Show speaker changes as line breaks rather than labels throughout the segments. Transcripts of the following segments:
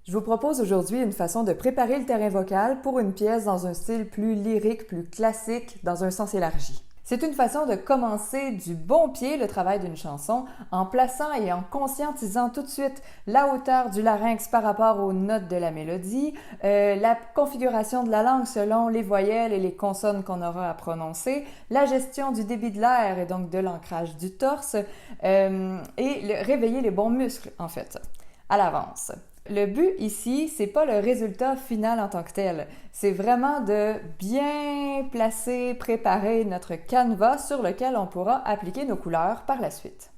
Je vous propose aujourd'hui une façon de préparer le terrain vocal pour une pièce dans un style plus lyrique, plus classique, dans un sens élargi. C'est une façon de commencer du bon pied le travail d'une chanson en plaçant et en conscientisant tout de suite la hauteur du larynx par rapport aux notes de la mélodie, la configuration de la langue selon les voyelles et les consonnes qu'on aura à prononcer, la gestion du débit de l'air et donc de l'ancrage du torse et réveiller les bons muscles en fait, à l'avance. Le but ici, c'est pas le résultat final en tant que tel. C'est vraiment de bien placer, préparer notre canevas sur lequel on pourra appliquer nos couleurs par la suite.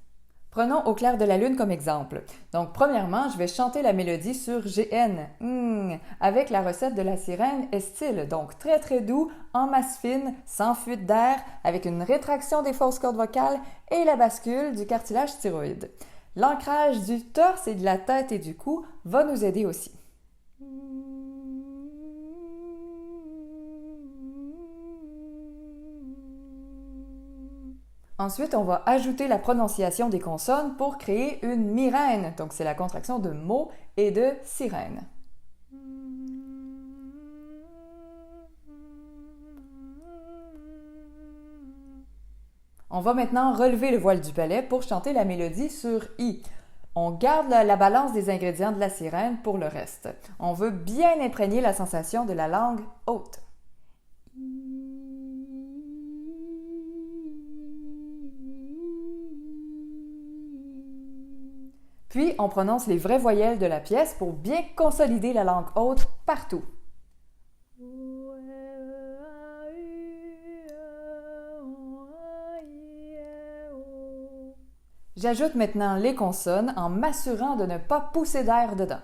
Prenons Au clair de la lune comme exemple. Donc, premièrement, je vais chanter la mélodie sur GN, avec la recette de la sirène Est-il. Donc, très très doux, en masse fine, sans fuite d'air, avec une rétraction des fausses cordes vocales et la bascule du cartilage thyroïde. L'ancrage du torse et de la tête et du cou va nous aider aussi. Ensuite, on va ajouter la prononciation des consonnes pour créer une miraine. Donc, c'est la contraction de mots et de sirène. On va maintenant relever le voile du palais pour chanter la mélodie sur I. On garde la balance des ingrédients de la sirène pour le reste. On veut bien imprégner la sensation de la langue haute. Puis, on prononce les vraies voyelles de la pièce pour bien consolider la langue haute partout. J'ajoute maintenant les consonnes en m'assurant de ne pas pousser d'air dedans.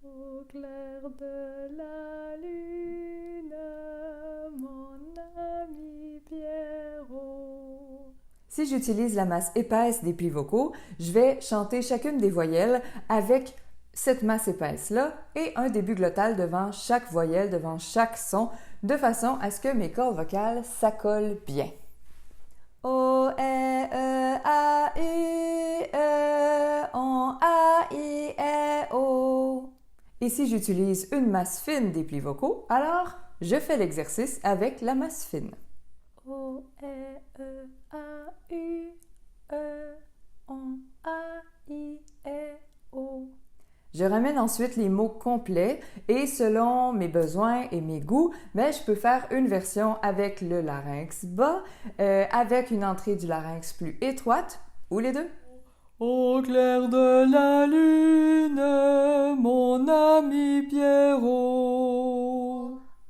Au clair de la lune, mon ami Pierrot. Si j'utilise la masse épaisse des plis vocaux, je vais chanter chacune des voyelles avec cette masse épaisse-là et un début glottal devant chaque voyelle, devant chaque son, de façon à ce que mes cordes vocales s'accolent bien. O, E, E, A, U, E, on, A, I, E, O. Et si j'utilise une masse fine des plis vocaux, alors je fais l'exercice avec la masse fine. O, E, E, A, U, E, on, A, I, E, O. Je ramène ensuite les mots complets et selon mes besoins et mes goûts, je peux faire une version avec le larynx bas, avec une entrée du larynx plus étroite, ou les deux. Au clair de la lune, mon ami Pierrot.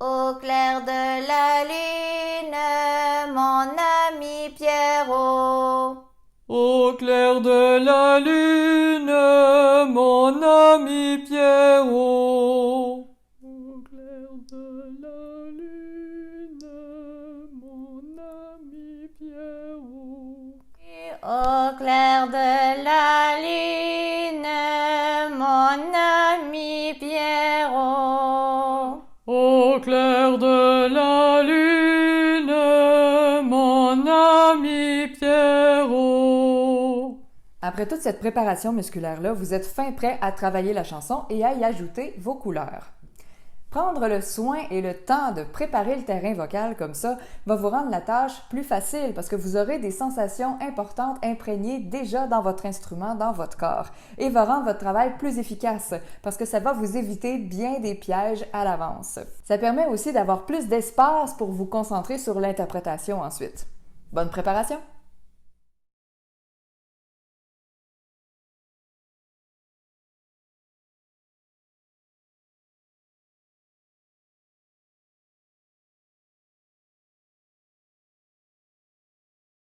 Au clair de la lune, mon ami Pierrot.
Au clair de la lune, mon ami Pierrot. Au clair de la lune, mon ami Pierrot.
Au clair de la lune, mon ami Pierrot.
Au clair de la lune, mon ami Pierrot. Après toute cette préparation musculaire-là, vous êtes fin prêt à travailler la chanson et à y ajouter vos couleurs. Prendre le soin et le temps de préparer le terrain vocal comme ça va vous rendre la tâche plus facile parce que vous aurez des sensations importantes imprégnées déjà dans votre instrument, dans votre corps, et va rendre votre travail plus efficace parce que ça va vous éviter bien des pièges à l'avance. Ça permet aussi d'avoir plus d'espace pour vous concentrer sur l'interprétation ensuite. Bonne préparation!